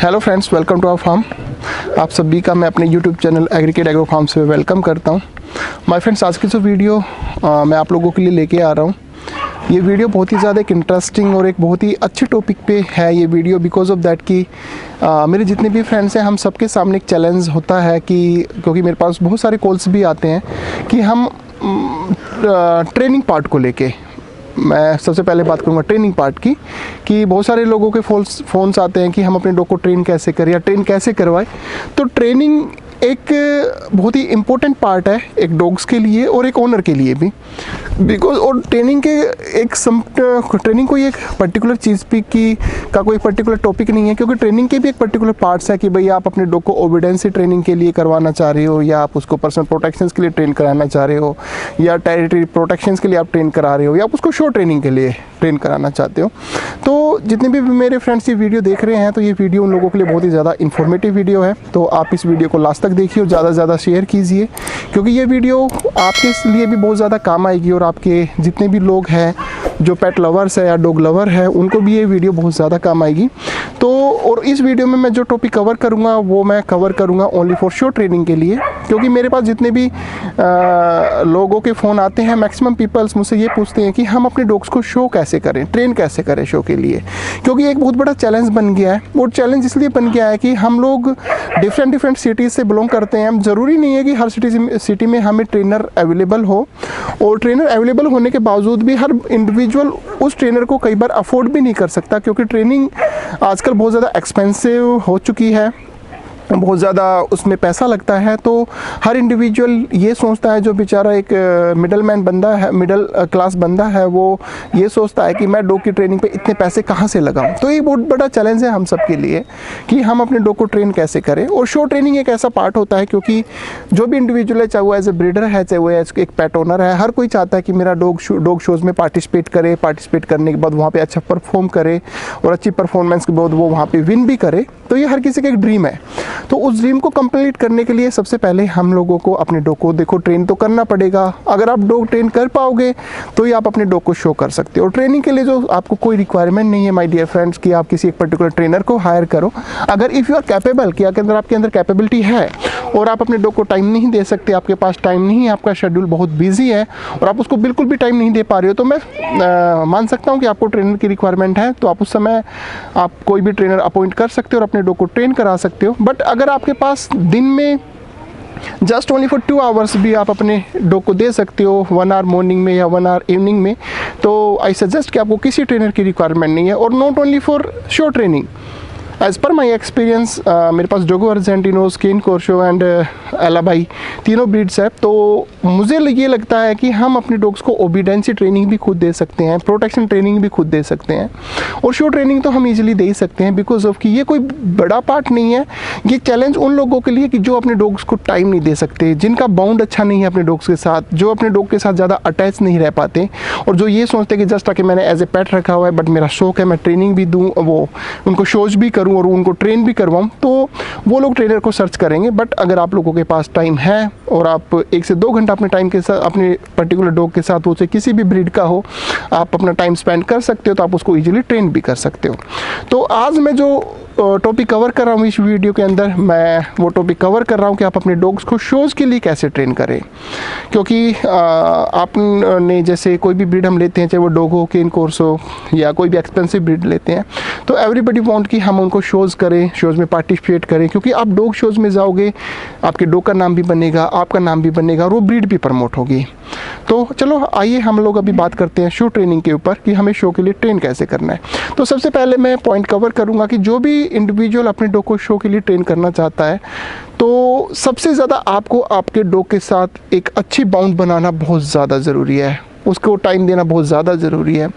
Hello friends, welcome to our farm. आप सभी का मैं अपने YouTube channel agricate agro farm से वेलकम करता हूं। माय फ्रेंड्स, आज की जो वीडियो मैं आप लोगों के लिए लेके आ रहा हूं, ये वीडियो बहुत ही ज़्यादा एक इंटरेस्टिंग और एक बहुत ही अच्छे टॉपिक पे है ये वीडियो, बिकॉज ऑफ दैट कि मेरे जितने भी फ्रेंड्स हैं हम सबके सामने एक चैलेंज होता है कि क्योंकि मेरे पास बहुत सारे कॉल्स भी आते हैं कि हम ट्रेनिंग पार्ट को लेके, मैं सबसे पहले बात करूंगा ट्रेनिंग पार्ट की, कि बहुत सारे लोगों के फ़ोन्स आते हैं कि हम अपने डॉग को ट्रेन कैसे करें या ट्रेन कैसे करवाएं। तो ट्रेनिंग एक बहुत ही इम्पोर्टेंट पार्ट है एक डॉग्स के लिए और एक ओनर के लिए भी, बिकॉज और ट्रेनिंग के ट्रेनिंग कोई एक पर्टिकुलर चीज़ का कोई पर्टिकुलर टॉपिक नहीं है, क्योंकि ट्रेनिंग के भी एक पर्टिकुलर पार्ट्स है कि भाई आप अपने डॉग को ओबीडियंस ट्रेनिंग के लिए करवाना चाह रहे हो, या आप उसको पर्सनल प्रोटेक्शंस के लिए ट्रेन कराना चाह रहे हो, या टेरिटरी प्रोटेक्शंस के लिए आप ट्रेन करा रहे हो, या आप उसको शो ट्रेनिंग के लिए ट्रेन कराना चाहते हो। तो जितने भी मेरे फ्रेंड्स ये वीडियो देख रहे हैं, तो ये वीडियो उन लोगों के लिए बहुत ही ज़्यादा इन्फॉर्मेटिव वीडियो है। तो आप इस वीडियो को लास्ट तक देखिए और ज़्यादा से ज़्यादा शेयर कीजिए, क्योंकि ये वीडियो आपके लिए भी बहुत ज़्यादा काम आएगी और आपके जितने भी लोग हैं जो पेट लवर्स है या डॉग लवर है, उनको भी ये वीडियो बहुत ज़्यादा काम आएगी। तो और इस वीडियो में मैं जो टॉपिक कवर करूँगा वो मैं कवर करूँगा ओनली फॉर शो ट्रेनिंग के लिए, क्योंकि मेरे पास जितने भी लोगों के फ़ोन आते हैं, मैक्सिमम पीपल्स मुझसे ये पूछते हैं कि हम अपने डॉग्स को शो कैसे करें, ट्रेन कैसे करें शो के लिए, क्योंकि एक बहुत बड़ा चैलेंज बन गया है। वो चैलेंज इसलिए बन गया है कि हम लोग डिफरेंट सिटीज़ से बिलोंग करते हैं। ज़रूरी नहीं है कि हर सिटी में हमें ट्रेनर अवेलेबल हो, और ट्रेनर अवेलेबल होने के बावजूद भी हर इंडिविजुअल उस ट्रेनर को कई बार अफोर्ड भी नहीं कर सकता, क्योंकि ट्रेनिंग आजकल बहुत ज़्यादा एक्सपेंसिव हो चुकी है, बहुत ज़्यादा उसमें पैसा लगता है। तो हर इंडिविजुअल ये सोचता है, जो बेचारा एक मिडल मैन बंदा है, मिडल क्लास बंदा है, वो ये सोचता है कि मैं डॉग की ट्रेनिंग पे इतने पैसे कहाँ से लगाऊं। तो ये बहुत बड़ा चैलेंज है हम सब के लिए कि हम अपने डॉग को ट्रेन कैसे करें। और शो ट्रेनिंग एक ऐसा पार्ट होता है, क्योंकि जो भी इंडिविजुअल है, चाहे वो एज ए ब्रीडर है, चाहे वो एज एक पेट ओनर है, हर कोई चाहता है कि मेरा डॉग शोज़ में पार्टिसिपेट करे, पार्टिसिपेट करने के बाद वहाँ पर अच्छा परफॉर्म करे और अच्छी परफॉर्मेंस के बाद वो वहाँ पर विन भी करे। तो ये हर किसी का एक ड्रीम है। तो उस ड्रीम को कंप्लीट करने के लिए सबसे पहले हम लोगों को अपने डॉग को देखो ट्रेन तो करना पड़ेगा। अगर आप डॉग ट्रेन कर पाओगे तो ही आप अपने डॉग को शो कर सकते हो। और ट्रेनिंग के लिए जो आपको कोई रिक्वायरमेंट नहीं है माय डियर फ्रेंड्स कि आप किसी एक पर्टिकुलर ट्रेनर को हायर करो। अगर इफ़ यू आर कैपेबल, कि अगर आपके अंदर कैपेबिलिटी है और आप अपने डॉग को टाइम नहीं दे सकते, आपके पास टाइम नहीं है, आपका शेड्यूल बहुत बिजी है और आप उसको बिल्कुल भी टाइम नहीं दे पा रहे हो, तो मैं मान सकता हूँ कि आपको ट्रेनर की रिक्वायरमेंट है। तो आप उस समय आप कोई भी ट्रेनर अपॉइंट कर सकते हो और अपने डॉग को ट्रेन करा सकते हो। बट अगर आपके पास दिन में जस्ट ओनली फॉर 2 आवर्स भी आप अपने डॉग को दे सकते हो, 1 आवर मॉर्निंग में या 1 आवर इवनिंग में, तो आई सजेस्ट कि आपको किसी ट्रेनर की रिक्वायरमेंट नहीं है। और not only for show training, as per my experience मेरे पास जोगो अर्जेंटिनो, स्किन कोर्शो एंड एलाबाई तीनों ब्रीड्स है। तो मुझे ये लगता है कि हम अपने डॉग्स को ओबीडेंसी ट्रेनिंग भी खुद दे सकते हैं, प्रोटेक्शन ट्रेनिंग भी खुद दे सकते हैं, और शो ट्रेनिंग तो हम इजीली दे ही सकते हैं, बिकॉज ऑफ कि ये कोई बड़ा पार्ट नहीं है। ये चैलेंज उन लोगों के लिए कि जो अपने डॉग्स को टाइम नहीं दे सकते, जिनका बाउंड अच्छा नहीं है अपने डॉग्स के साथ, जो अपने डॉग के साथ ज़्यादा अटैच नहीं रह पाते, और जो ये सोचते कि जस्ट आके मैंने एज ए पेट रखा हुआ है, बट मेरा शौक है मैं ट्रेनिंग भी दूँ, वो उनको शोज भी करूँ और उनको ट्रेन भी करवाऊँ, तो वो लोग ट्रेनर को सर्च करेंगे। बट अगर आप लोगों के पास टाइम है और आप 1 से 2 घंटा अपने टाइम के साथ अपने पर्टिकुलर डॉग के साथ, उसे किसी भी ब्रीड का हो, आप अपना टाइम स्पेंड कर सकते हो, तो आप उसको इजीली ट्रेन भी कर सकते हो। तो आज मैं जो टॉपिक कवर कर रहा हूँ इस वीडियो के अंदर, मैं वो टॉपिक कवर कर रहा हूँ कि आप अपने डॉग्स को शोज़ के लिए कैसे ट्रेन करें। क्योंकि आपने जैसे कोई भी ब्रीड हम लेते हैं, चाहे वो डॉग हो, केन कोर्स हो, या कोई भी एक्सपेंसिव ब्रीड लेते हैं, तो एवरीबडी वांट कि हम उनको शोज़ करें, शोज़ में पार्टिसिपेट करें, क्योंकि आप डॉग शोज़ में जाओगे, आपके डॉग का नाम भी बनेगा, आपका नाम भी बनेगा और वो ब्रीड भी प्रमोट होगी। तो चलो आइए हम लोग अभी बात करते हैं शो ट्रेनिंग के ऊपर कि हमें शो के लिए ट्रेन कैसे करना है। तो सबसे पहले मैं पॉइंट कवर करूँगा कि जो भी इंडिविजुअल अपने डॉग को शो के लिए ट्रेन करना चाहता है, तो सबसे ज़्यादा आपको आपके डॉग के साथ एक अच्छी बाउंड बनाना बहुत ज़्यादा ज़रूरी है, उसको टाइम देना बहुत ज़्यादा ज़रूरी है,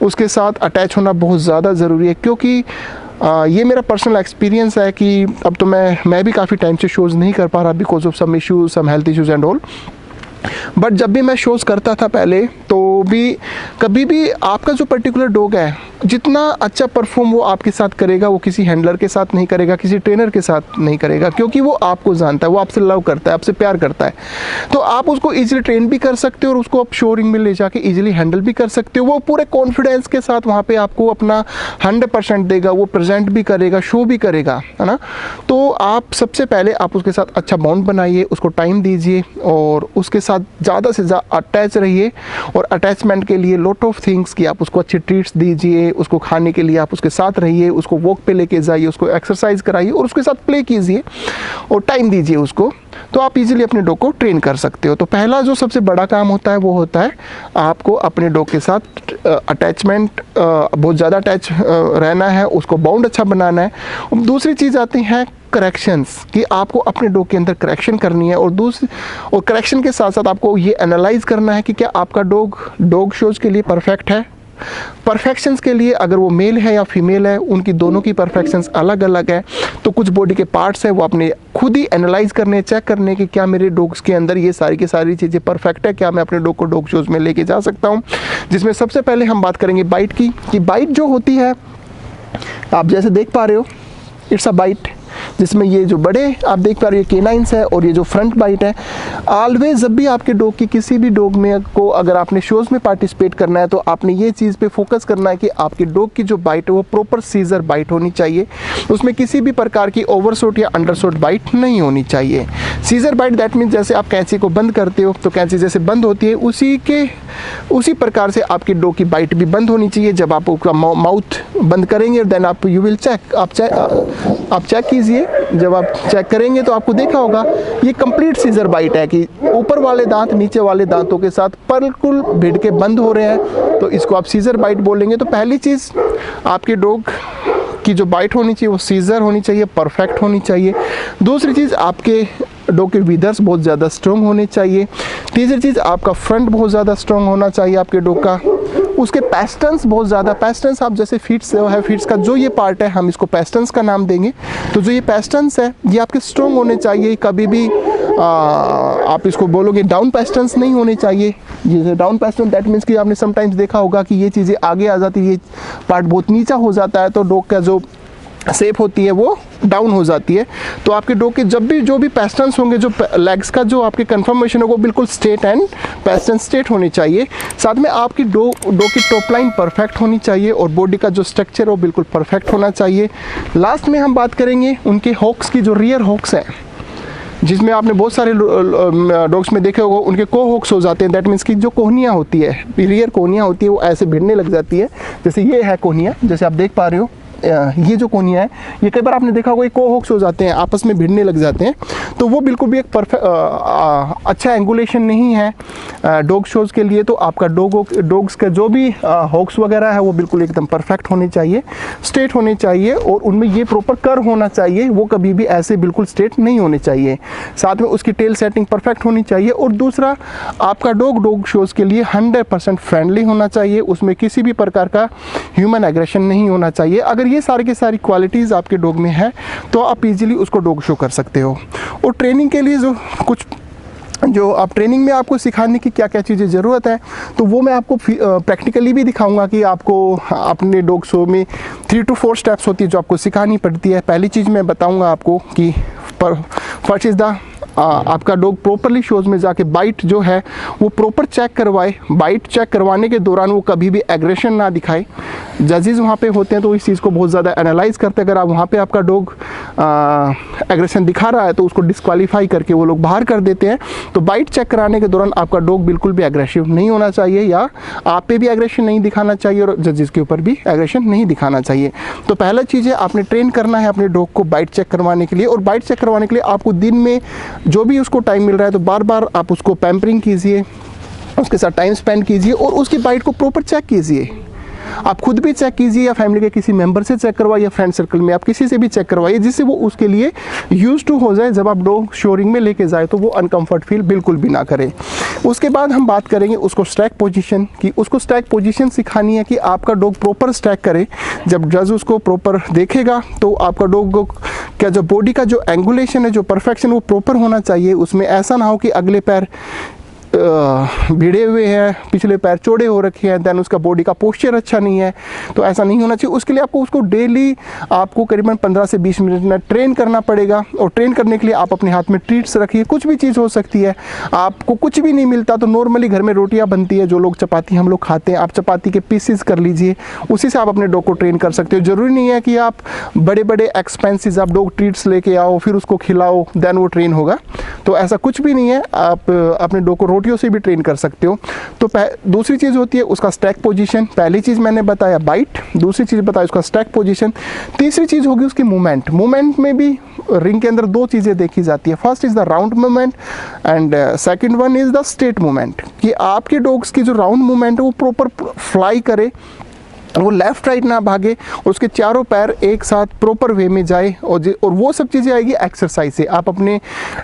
उसके साथ अटैच होना बहुत ज़्यादा ज़रूरी है। क्योंकि ये मेरा पर्सनल एक्सपीरियंस है कि अब तो मैं भी काफ़ी टाइम से शोज़ नहीं कर पा रहा because of some issues, some health issues and all. But जब भी मैं शोज़ करता था पहले, तो भी कभी भी आपका जो पर्टिकुलर डॉग है जितना अच्छा परफॉर्म वो आपके साथ करेगा, वो किसी हैंडलर के साथ नहीं करेगा, किसी ट्रेनर के साथ नहीं करेगा, क्योंकि वो आपको जानता है, वो आपसे लव करता है, आपसे प्यार करता है। तो आप उसको इजीली ट्रेन भी कर सकते हो और उसको आप शोरिंग में ले जाके इजीली हैंडल भी कर सकते हो। वो पूरे कॉन्फिडेंस के साथ वहाँ पे आपको अपना 100% देगा, वो प्रेजेंट भी करेगा, शो भी करेगा, है ना। तो आप सबसे पहले आप उसके साथ अच्छा बॉन्ड बनाइए, उसको टाइम दीजिए और उसके साथ ज़्यादा से ज़्यादा अटैच रहिए। और अटैचमेंट के लिए लॉट ऑफ थिंग्स कि आप उसको अच्छे ट्रीट्स दीजिए, उसको खाने के लिए आप उसके साथ रहिए, उसको वॉक पे लेके जाइए, उसको एक्सरसाइज कराइए और उसके साथ प्ले कीजिए और टाइम दीजिए उसको। तो आप इजीली अपने डॉग को ट्रेन कर सकते हो। तो पहला जो सबसे बड़ा काम होता है वो होता है आपको अपने डॉग के साथ अटैचमेंट, बहुत ज़्यादा अटैच रहना है, उसको बाउंड अच्छा बनाना है। दूसरी चीज़ आती है करेक्शंस, कि आपको अपने डॉग के अंदर करेक्शन करनी है। और करेक्शन के साथ साथ आपको ये एनालाइज करना है कि क्या आपका डॉग शोज़ के लिए परफेक्ट है। परफेक्शंस के लिए अगर वो मेल है या फीमेल है, उनकी दोनों की परफेक्शंस अलग अलग है। तो कुछ बॉडी के पार्ट्स हैं वो अपने खुद ही एनालाइज करने, चेक करने कि क्या मेरे डॉग्स के अंदर ये सारी की सारी चीज़ें परफेक्ट है, क्या मैं अपने डॉग को डॉग शोज़ में लेके जा सकता हूँ। जिसमें सबसे पहले हम बात करेंगे बाइट की, कि बाइट जो होती है, आप जैसे देख पा रहे हो, इट्स अ बाइट, जिसमें ये जो बड़े आप देख पा रहे हो केनाइंस है और ये जो फ्रंट बाइट है। ऑलवेज जब भी आपके डॉग की किसी भी डॉग में को अगर आपने शोज़ में पार्टिसिपेट करना है, तो आपने ये चीज़ पे फोकस करना है कि आपके डॉग की जो बाइट है वो प्रॉपर सीजर बाइट होनी चाहिए। उसमें किसी भी प्रकार की ओवरशॉट या अंडरशॉट बाइट नहीं होनी चाहिए। सीजर बाइट दैट मीन्स जैसे आप कैंची को बंद करते हो तो कैंची जैसे बंद होती है, उसी प्रकार से आपकी डॉग की बाइट भी बंद होनी चाहिए। जब आप उसका माउथ बंद करेंगे देन आप यू विल चेक, आप चेक कीजिए। जब आप चेक करेंगे तो आपको देखा होगा ये कंप्लीट सीजर बाइट है, कि ऊपर वाले दांत नीचे वाले दांतों के साथ बिल्कुल भिड़ के बंद हो रहे हैं, तो इसको आप सीजर बाइट बोलेंगे। तो पहली चीज़ आपके डॉग की जो बाइट होनी चाहिए वो सीजर होनी चाहिए, परफेक्ट होनी चाहिए। दूसरी चीज़ आपके डॉग के विदर्स बहुत ज़्यादा स्ट्रॉन्ग होने चाहिए। तीसरी चीज़ आपका फ्रंट बहुत ज़्यादा स्ट्रॉन्ग होना चाहिए आपके डॉग का। उसके पेस्टन्स बहुत ज़्यादा, पेस्टन्स आप जैसे फीट्स है, फीट्स का जो ये पार्ट है हम इसको पेस्टन्स का नाम देंगे। तो जो ये पेस्टन्स है ये आपके स्ट्रॉन्ग होने चाहिए। कभी भी आप इसको बोलोगे डाउन पेस्टन्स नहीं होने चाहिए। जैसे डाउन पेस्टन दैट मीन्स कि आपने समटाइम्स देखा होगा कि ये चीज़ें आगे आ जाती है, ये पार्ट बहुत नीचा हो जाता है, तो डॉग का जो शेप होती है वो डाउन हो जाती है। तो आपके डॉग के जब भी जो भी पेस्टन्स होंगे, जो लेग्स का जो आपके कन्फर्मेशन होगा, बिल्कुल स्ट्रेट एंड पेस्टन स्ट्रेट होनी चाहिए। साथ में आपकी डॉग की टॉप लाइन परफेक्ट होनी चाहिए और बॉडी का जो स्ट्रक्चर है वो बिल्कुल परफेक्ट होना चाहिए। लास्ट में हम बात करेंगे उनके हॉक्स की, जो रियर हॉक्स हैं, जिसमें आपने बहुत सारे डॉग्स में देखे होगा उनके को हॉक्स हो जाते हैं। दैट मीन्स कि जो कोहनियाँ होती है, रियर कोहनियाँ होती है, वो ऐसे भिड़ने लग जाती है। जैसे ये है कोहनियाँ, जैसे आप देख पा रहे हो, ये जो कोहनियाँ है ये कई बार आपने देखा होगा ये को-हॉक्स हो जाते हैं, आपस में भिड़ने लग जाते हैं। तो वो बिल्कुल भी एक परफेक्ट अच्छा एंगुलेशन नहीं है डॉग शोज़ के लिए। तो आपका डॉग्स का जो भी हॉक्स वगैरह है वो बिल्कुल एकदम परफेक्ट होने चाहिए, स्ट्रेट होने चाहिए और उनमें ये प्रॉपर कर्व होना चाहिए, वो कभी भी ऐसे बिल्कुल स्ट्रेट नहीं होने चाहिए। साथ में उसकी टेल सेटिंग परफेक्ट होनी चाहिए। और दूसरा, आपका डॉग शोज़ के लिए 100% फ्रेंडली होना चाहिए, उसमें किसी भी प्रकार का ह्यूमन एग्रेशन नहीं होना चाहिए। अगर ये सारी की सारी क्वालिटीज़ आपके डॉग में है तो आप इजीली उसको डॉग शो कर सकते हो। और ट्रेनिंग के लिए जो आप ट्रेनिंग में आपको सिखाने की क्या क्या चीज़ें ज़रूरत है, तो वो मैं आपको प्रैक्टिकली भी दिखाऊंगा कि आपको अपने डॉग शो में 3 to 4 स्टेप्स होती है जो आपको सिखानी पड़ती है। पहली चीज़ मैं बताऊंगा आपको कि फर्स्ट इज़ द आपका डॉग प्रॉपरली शोज़ में जाके बाइट जो है वो प्रॉपर चेक करवाए। बाइट चेक करवाने के दौरान वो कभी भी एग्रेशन ना दिखाए। जजेस वहाँ पे होते हैं तो इस चीज़ को बहुत ज़्यादा एनालाइज करते हैं। अगर आप वहाँ पे आपका डॉग एग्रेशन दिखा रहा है तो उसको डिस्क्वालीफाई करके वो लोग बाहर कर देते हैं। तो बाइट चेक कराने के दौरान आपका डॉग बिल्कुल भी एग्रेसिव नहीं होना चाहिए, या आप पे भी एग्रेशन नहीं दिखाना चाहिए और जजेस के ऊपर भी एग्रेशन नहीं दिखाना चाहिए। तो पहला चीज़ है आपने ट्रेन करना है अपने डॉग को बाइट चेक करवाने के लिए। और बाइट चेक करवाने के लिए आपको दिन में जो भी उसको टाइम मिल रहा है तो बार बार आप उसको पैम्परिंग कीजिए, उसके साथ टाइम स्पेंड कीजिए और उसकी बाइट को प्रॉपर चेक कीजिए। आप खुद भी चेक कीजिए या फैमिली के किसी मेंबर से चेक करवाइए या फ्रेंड सर्कल में आप किसी से भी चेक करवाइए, जिससे वो उसके लिए यूज टू हो जाए। जब आप डॉग शोरिंग में लेके जाए तो वो अनकंफर्ट फील बिल्कुल भी ना करे। उसके बाद हम बात करेंगे उसको स्टैक पोजीशन की। उसको स्टैक पोजीशन सिखानी है कि आपका डॉग प्रॉपर स्टैक करे। जब जज उसको प्रॉपर देखेगा तो आपका डॉग का जो बॉडी का जो एंगुलेशन है, जो परफेक्शन, वो प्रॉपर होना चाहिए। उसमें ऐसा ना हो कि अगले पैर भिड़े हुए हैं, पिछले पैर चौड़े हो रखे हैं, देन उसका बॉडी का पोस्चर अच्छा नहीं है, तो ऐसा नहीं होना चाहिए। उसके लिए आपको उसको डेली आपको करीबन 15 से 20 मिनट में ट्रेन करना पड़ेगा। और ट्रेन करने के लिए आप अपने हाथ में ट्रीट्स रखिए, कुछ भी चीज़ हो सकती है। आपको कुछ भी नहीं मिलता तो नॉर्मली घर में रोटियां बनती है, जो लोग चपाती हम लोग खाते हैं, आप चपाती के पीसेस कर लीजिए, उसी से आप अपने डॉग को ट्रेन कर सकते हो। ज़रूरी नहीं है कि आप बड़े बड़े एक्सपेंसिव आप डॉग ट्रीट्स लेके आओ फिर उसको खिलाओ देन वो ट्रेन होगा, तो ऐसा कुछ भी नहीं है। आप अपने डॉग को रोटियों से भी ट्रेन कर सकते हो। तो दूसरी चीज़ होती है उसका स्टैक पोजीशन। पहली चीज़ मैंने बताया बाइट, दूसरी चीज़ बताया उसका स्टैक पोजीशन, तीसरी चीज़ होगी उसकी मूवमेंट। मूवमेंट में भी रिंग के अंदर दो चीज़ें देखी जाती है, first is the round movement and second one is the straight movement, कि आपके डॉग्स की जो राउंड मूवमेंट है वो प्रॉपर फ्लाई करे, वो लेफ़्ट राइट ना भागे और उसके चारों पैर एक साथ प्रॉपर वे में जाए। और वो सब चीज़ें आएगी एक्सरसाइज से। आप अपने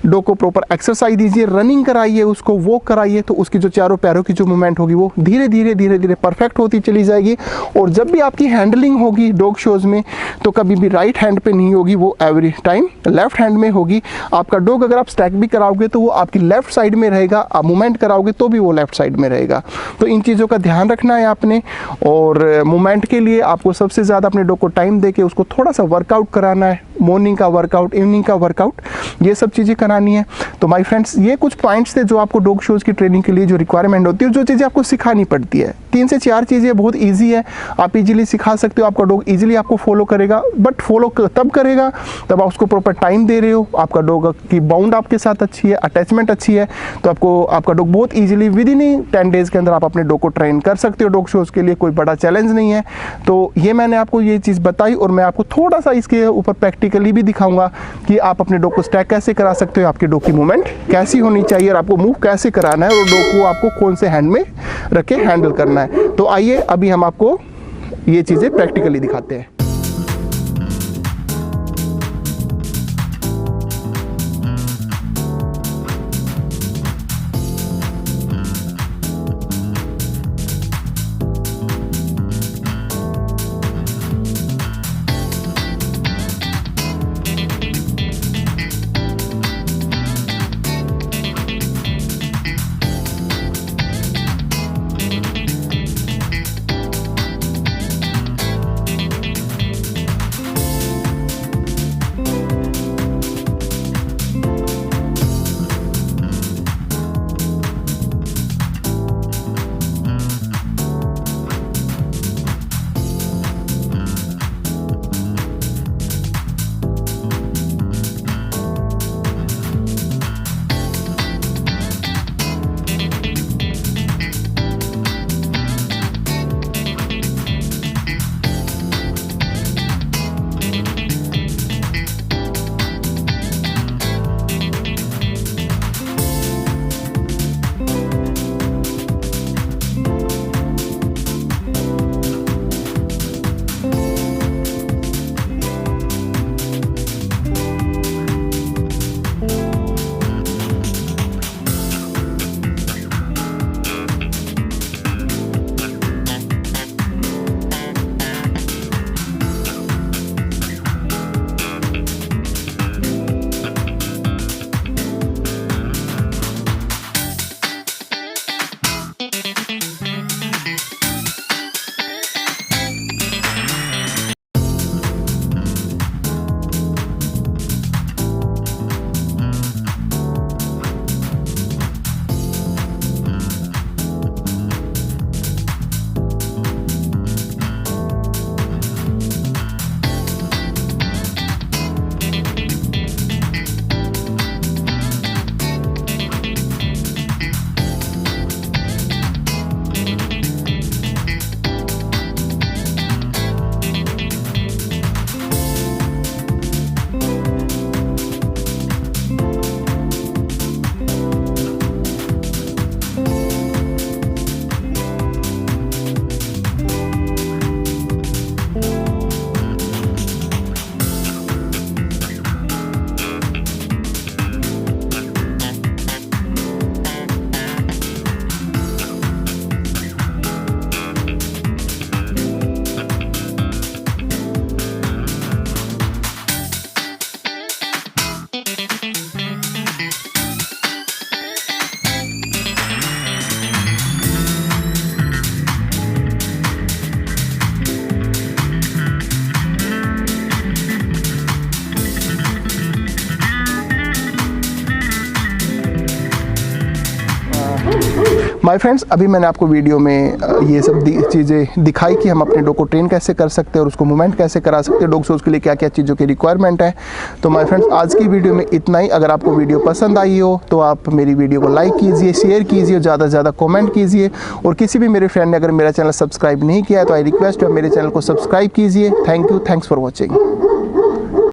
डॉग को प्रॉपर एक्सरसाइज दीजिए, रनिंग कराइए, उसको वॉक कराइए, तो उसकी जो चारों पैरों की जो मूवमेंट होगी वो धीरे धीरे परफेक्ट होती चली जाएगी। और जब भी आपकी हैंडलिंग होगी डॉग शोज़ में तो कभी भी राइट हैंड पे नहीं होगी, वो एवरी टाइम लेफ्ट हैंड में होगी। आपका डॉग अगर आप स्टैक भी कराओगे तो वो आपकी लेफ्ट साइड में रहेगा, आप मूवमेंट कराओगे तो भी वो लेफ्ट साइड में रहेगा। तो इन चीज़ों का ध्यान रखना है आपने। और मूवमेंट के लिए आपको सबसे ज़्यादा अपने डॉग को टाइम देके उसको थोड़ा सा वर्कआउट कराना है, मॉर्निंग का वर्कआउट, इवनिंग का वर्कआउट, ये सब चीज़ें करानी है। तो माय फ्रेंड्स, ये कुछ पॉइंट्स थे जो आपको डॉग शोज़ की ट्रेनिंग के लिए जो रिक्वायरमेंट होती है, जो चीज़ें आपको सिखानी पड़ती है। 3 से 4 चीज़ें बहुत ईजी है, आप इजीली सिखा सकते हो, आपका डॉग इजीली आपको फॉलो करेगा। बट फॉलो तब करेगा तब आप उसको प्रॉपर टाइम दे रहे हो, आपका डॉग की बाउंड आपके साथ अच्छी है, अटैचमेंट अच्छी है, तो आपको आपका डॉग बहुत ईजिली विद इन 10 डेज़ के अंदर आप अपने डॉग को ट्रेन कर सकते हो डॉग शोज़ के लिए। कोई बड़ा चैलेंज नहीं है। तो ये मैंने आपको ये चीज़ बताई और मैं आपको थोड़ा सा इसके ऊपर प्रैक्टिकली भी दिखाऊंगा कि आप अपने डॉग को स्टैक कैसे करा सकते हो, आपके डॉग की मूवमेंट कैसी होनी चाहिए और आपको मूव कैसे कराना है और डॉग को आपको कौन से हैंड में रख के हैंडल करना है। तो आइए अभी हम आपको ये चीज़ें प्रैक्टिकली दिखाते हैं। माय फ्रेंड्स, अभी मैंने आपको वीडियो में ये सब चीज़ें दिखाई कि हम अपने डॉग को ट्रेन कैसे कर सकते हैं और उसको मूवमेंट कैसे करा सकते हैं, डॉग से उसके लिए क्या क्या चीज़ों की रिक्वायरमेंट है। तो माय फ्रेंड्स, आज की वीडियो में इतना ही। अगर आपको वीडियो पसंद आई हो तो आप मेरी वीडियो को लाइक कीजिए, शेयर कीजिए, ज़्यादा से ज़्यादा कमेंट कीजिए। और किसी भी मेरे फ्रेंड ने अगर मेरा चैनल सब्सक्राइब नहीं किया है तो आई रिक्वेस्ट है मेरे चैनल को सब्सक्राइब कीजिए। Thank you, thanks for watching.